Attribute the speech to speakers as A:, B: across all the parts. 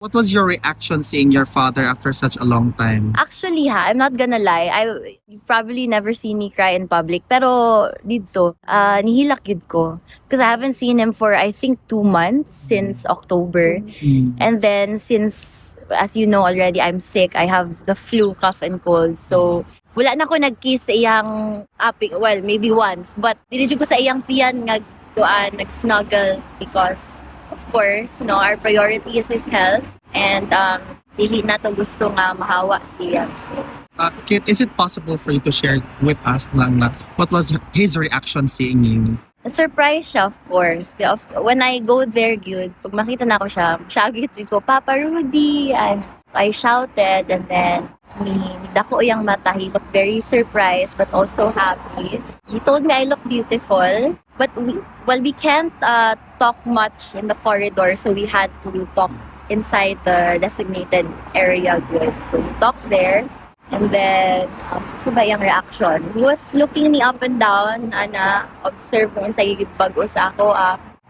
A: What was your reaction seeing your father after such a long time?
B: Actually I'm not gonna lie, you've probably never seen me cry in public, pero dito, nihilak yun ko. Because I haven't seen him for I think 2 months since October. And then since, as you know already, I'm sick, I have the flu, cough and cold. So, wala na ko nag-kiss sa iyang apik, well, maybe once. But, dili ko sa iyang tiyan nag-snuggle because, of course, no, our priority is his health. And, dili na to gusto nga mahawa siya. So,
A: Kit, is it possible for you to share with us lang na what was his reaction seeing you?
B: surprise siya, of course. When I go there, good, pag makita na ko siya, shagit ko, Papa Rudy! And so I shouted, and then ni dako yung mata. He looked very surprised, but also happy. He told me I look beautiful, but we can't talk much in the corridor, so we had to talk inside the designated area, good. So we talked there. And then, so ba yung reaction? He was looking me up and down, observe kung sa bago sa ako.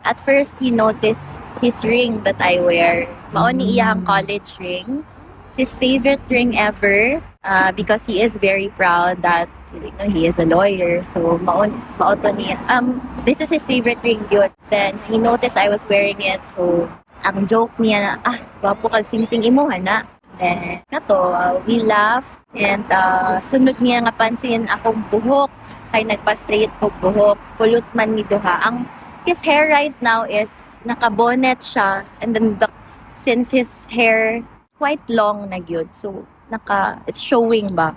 B: At first, he noticed his ring that I wear. Maon ni iyang college ring. It's his favorite ring ever because he is very proud that he is a lawyer. So, maon to niya. This is his favorite ring yun. Then, he noticed I was wearing it. So, ang joke niya na, gwapo kag sing-sing imuhan na. Then, we laughed and sunod niya nga pansin akong buhok kay nagpa-straight ko buhok pulot man ni duha. His hair right now is naka-bonnet siya, and then since his hair quite long na gyud, so it's showing ba.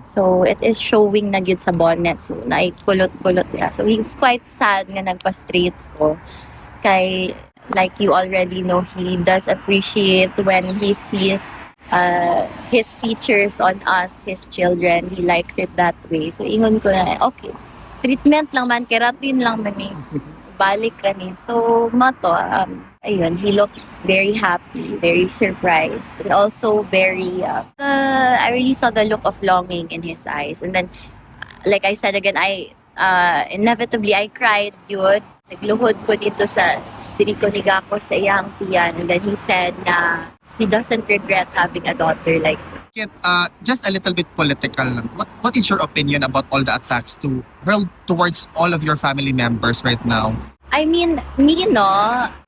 B: So it is showing na gyud sa bonnet, so naipulot-pulot niya. So he was quite sad nga nagpa-straight ko kay, like you already know, he does appreciate when he sees his features on us, his children. He likes it that way. So, ingon ko na, okay, treatment lang man, keratin lang man eh. Balik ka ni. So, mato, ayun, he looked very happy, very surprised, and also very, I really saw the look of longing in his eyes. And then, like I said again, inevitably, I cried, yun. Nagluhod ko dito sa diri ko niga ko sa iyang tiyan, and then he said na he doesn't regret having a daughter like me.
A: Kit, just a little bit political. What is your opinion about all the attacks hurled towards all of your family members right now?
B: I mean, me, no,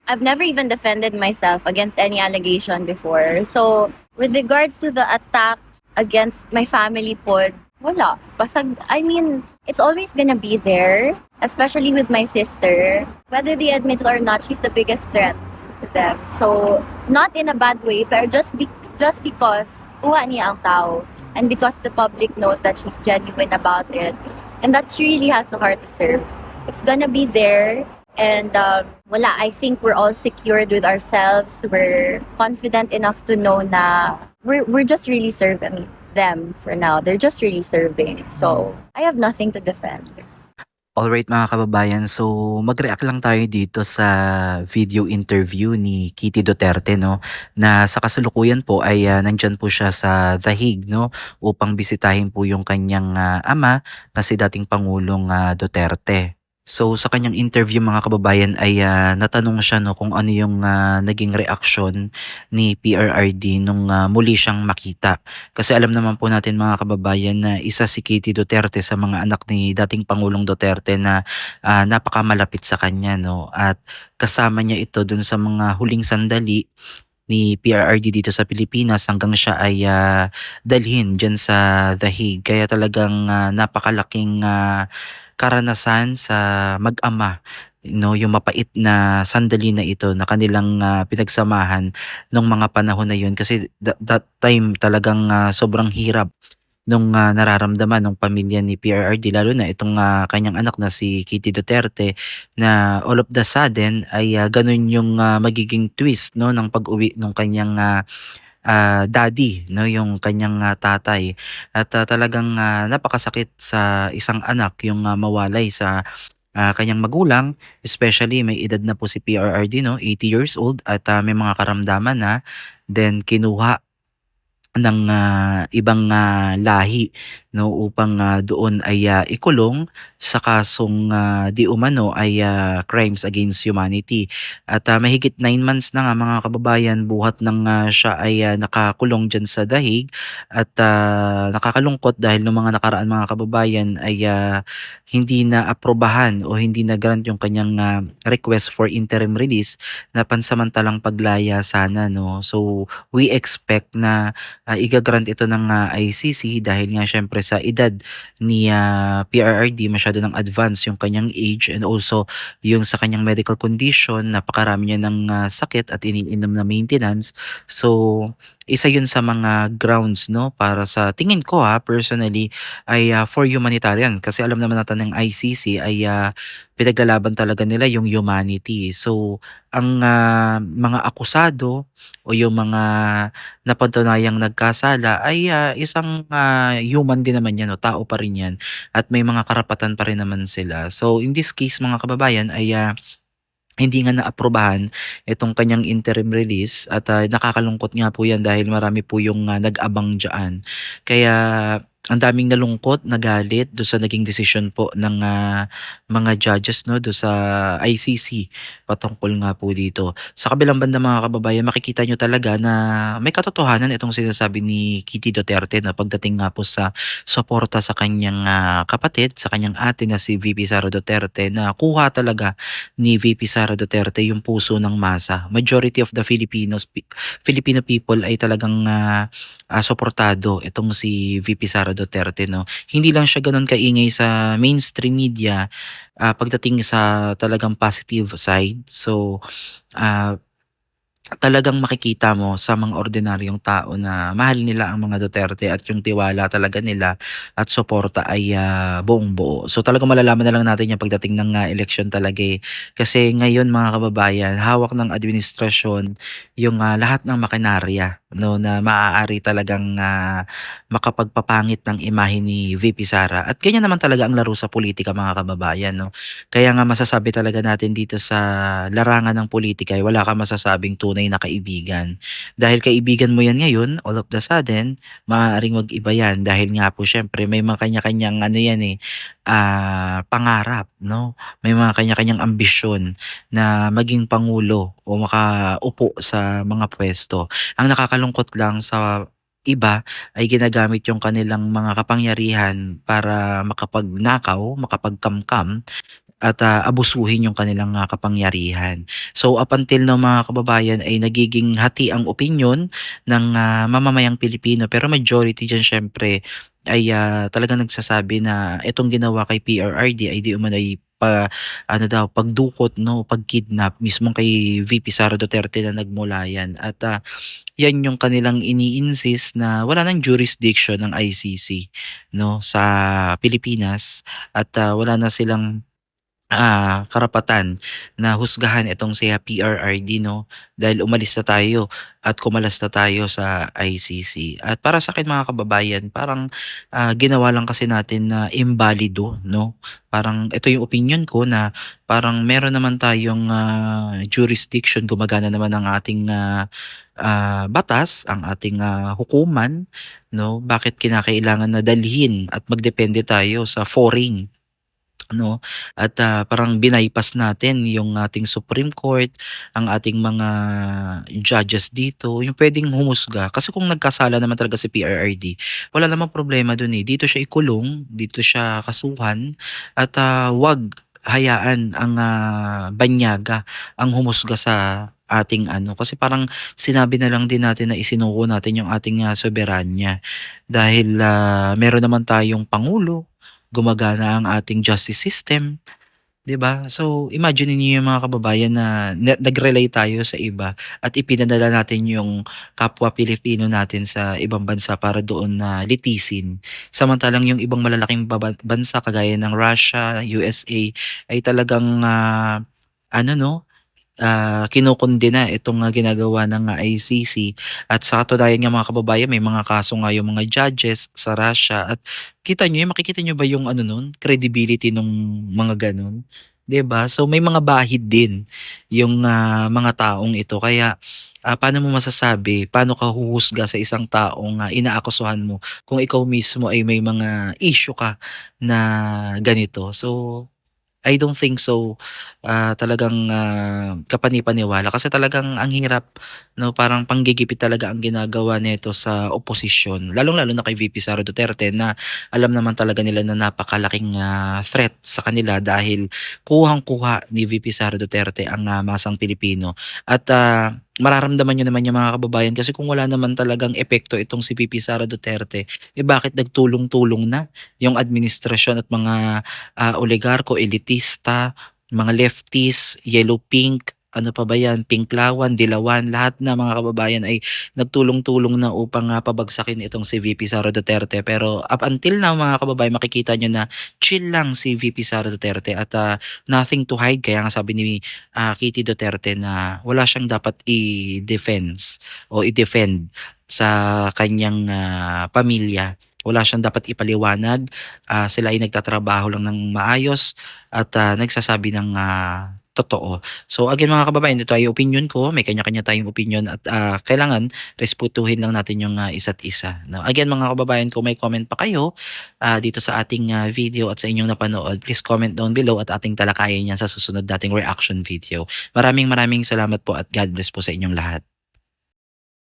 B: I've never even defended myself against any allegation before. So, with regards to the attacks against my family pod, wala. Basag, I mean, it's always gonna be there, especially with my sister. Whether they admit it or not, she's the biggest threat to them. So, not in a bad way, but just because kuha niya ang tao, and because the public knows that she's genuine about it, and that she really has the heart to serve. It's gonna be there, and wala, I think we're all secured with ourselves. We're confident enough to know na we're just really serving them for now. They're just really serving. So, I have nothing to defend.
C: Alright mga kababayan, so mag-react lang tayo dito sa video interview ni Kitty Duterte, no, na sa kasalukuyan po ay nandyan po siya sa The Hague, no, upang bisitahin po yung kanyang ama na si dating Pangulong Duterte. So sa kanyang interview mga kababayan ay natanong siya, no, kung ano yung naging reaksyon ni PRRD nung muli siyang makita. Kasi alam naman po natin mga kababayan na isa si Kitty Duterte sa mga anak ni dating Pangulong Duterte na napakamalapit sa kanya, no, at kasama niya ito dun sa mga huling sandali ni PRRD dito sa Pilipinas hanggang siya ay dalhin dyan sa The Hague. Kaya talagang napakalaking karanasan sa mag-ama, no, yung mapait na sandali na ito na kanilang pinagsamahan nung mga panahon na yun, kasi that time talagang sobrang hirap nung nararamdaman ng pamilya ni PRRD, lalo na itong kanyang anak na si Kitty Duterte, na all of the sudden ay ganun yung magiging twist, no, ng pag-uwi ng kanyang daddy, no, yung kanyang tatay. At talagang napakasakit sa isang anak yung mawalay sa kanyang magulang, especially may edad na po si PRRD, no, 80 years old, at may mga karamdaman na, then kinuha ng ibang lahi no, upang doon ay ikulong sa kasong di umano ay crimes against humanity. At mahigit 9 months na nga mga kababayan buhat ng siya ay nakakulong diyan sa dahig at nakakalungkot dahil nung mga nakaraan mga kababayan ay hindi na aprobahan o hindi na grant yung kanyang request for interim release na pansamantalang paglaya sana, no. So we expect na igagrant ito ng ICC dahil nga syempre sa edad ni PRRD masyado ng advance yung kanyang age and also yung sa kanyang medical condition, napakarami niya ng sakit at iniinom na maintenance. So isa yun sa mga grounds, no, para sa tingin ko personally ay for humanitarian kasi alam naman natin ng ICC ay pinaglalaban talaga nila yung humanity. So ang mga akusado o yung mga napatunayang nagkasala ay isang human din naman yan o tao pa rin yan at may mga karapatan pa rin naman sila. So in this case mga kababayan ay hindi nga naaprubahan itong kanyang interim release at nakakalungkot nga po yan dahil marami po yung nag-abang dyan. Kaya ang daming nalungkot, nagalit do sa naging desisyon po ng mga judges, no, do sa ICC patungkol nga po dito. Sa kabilang banda mga kababayan, makikita nyo talaga na may katotohanan itong sinasabi ni Kitty Duterte na pagdating nga po sa suporta sa kanyang kapatid, sa kanyang ate na si VP Sara Duterte na kuha talaga ni VP Sara Duterte yung puso ng masa. Majority of the Filipino people ay talagang suportado itong si VP Sara Duterte, no. Hindi lang siya ganoon kaingay sa mainstream media pagdating sa talagang positive side. So ah, talagang makikita mo sa mga ordinaryong tao na mahal nila ang mga Duterte at yung tiwala talaga nila at suporta ay buong-buo. So talagang malalaman na lang natin yung pagdating ng eleksyon talaga eh. Kasi ngayon mga kababayan, hawak ng administrasyon yung lahat ng makinarya, no, na maaari talagang makapagpapangit ng imahe ni VP Sara. At ganyan naman talaga ang laro sa politika mga kababayan, no. Kaya nga masasabi talaga natin dito sa larangan ng politika ay wala kang masasabing tunay na kaibigan. Dahil kaibigan mo yan ngayon, all of the sudden, maaaring mag-iba yan. Dahil nga po syempre may mga kanya-kanyang ano yan eh, pangarap, no? May mga kanya-kanyang ambisyon na maging pangulo o makaupo sa mga pwesto. Ang nakakalungkot lang sa iba ay ginagamit yung kanilang mga kapangyarihan para makapagnakaw, makapagkamkam at abusuhin yung kanilang kapangyarihan. So up until now mga kababayan ay nagiging hati ang opinyon ng mamamayang Pilipino pero majority diyan syempre ay talagang nagsasabi na itong ginawa kay PRRD ay di umano ay ano daw pagdukot, no, pagkidnap mismo kay VP Sara Duterte na nagmula yan at yan yung kanilang ini-insist na wala nang jurisdiction ng ICC, no, sa Pilipinas at wala na silang karapatan na husgahan itong si PRRD, no, dahil umalis na tayo at kumalas na tayo sa ICC. At para sa akin mga kababayan, parang ginawa lang kasi natin na imbalido, no. Parang ito yung opinion ko na parang meron naman tayong jurisdiction, gumagana naman ang ating batas, ang ating hukuman, no. Bakit kinakailangan na dalhin at magdepende tayo sa foreign, no, at parang binaypas natin yung ating Supreme Court, ang ating mga judges dito, yung pwedeng humusga. Kasi kung nagkasala naman talaga si PRRD, wala namang problema dun eh. Dito siya ikulong, dito siya kasuhan, at wag hayaan ang banyaga ang humusga sa ating ano. Kasi parang sinabi na lang din natin na isinuko natin yung ating soberanya. Dahil meron naman tayong pangulo, gumagana ang ating justice system, 'di ba? So, imagine niyo yung mga kababayan na nag-rely tayo sa iba at ipinadala natin yung kapwa Pilipino natin sa ibang bansa para doon na litisin. Samantalang yung ibang malalaking bansa kagaya ng Russia, USA ay talagang ano, no, kinokondena itong ginagawa ng ICC at sa katunayan nga mga kababayan may mga kaso nga yung mga judges sa Russia at kita nyo, makikita nyo ba yung ano nun, credibility nung mga ganun, 'di ba? So may mga bahid din yung, mga taong ito kaya, paano mo masasabi, paano ka huhusga sa isang taong, inaakusahan mo kung ikaw mismo ay may mga issue ka na ganito. So I don't think so, talagang, kapani-paniwala kasi talagang ang hirap 'no, parang panggigipit talaga ang ginagawa nito sa oposisyon. Lalong-lalo na kay VP Sara Duterte na alam naman talaga nila na napakalaking, threat sa kanila dahil kuhang-kuha ni VP Sara Duterte ang, masang Pilipino at, mararamdaman niyo naman yung mga kababayan kasi kung wala naman talagang epekto itong si VP Sara Duterte, eh, bakit nagtulong-tulong na yung administrasyon at mga oligarko, elitista, mga leftist, yellow pink, ano pa ba yan, pinklawan, dilawan, lahat na mga kababayan ay nagtulong-tulong na upang pabagsakin itong si VP Sara Duterte. Pero up until now mga kababayan, makikita nyo na chill lang si VP Sara Duterte at nothing to hide. Kaya nga sabi ni Kitty Duterte na wala siyang dapat i-defense o i-defend sa kanyang pamilya. Wala siyang dapat ipaliwanag. Sila ay nagtatrabaho lang ng maayos at nagsasabi ng totoo. So again mga kababayan, ito ay opinion ko. May kanya-kanya tayong opinion at kailangan respetuhin lang natin yung isa't isa. Now, again mga kababayan, kung may comment pa kayo dito sa ating video at sa inyong napanood, please comment down below at ating talakayin yan sa susunod nating reaction video. Maraming maraming salamat po at God bless po sa inyong lahat.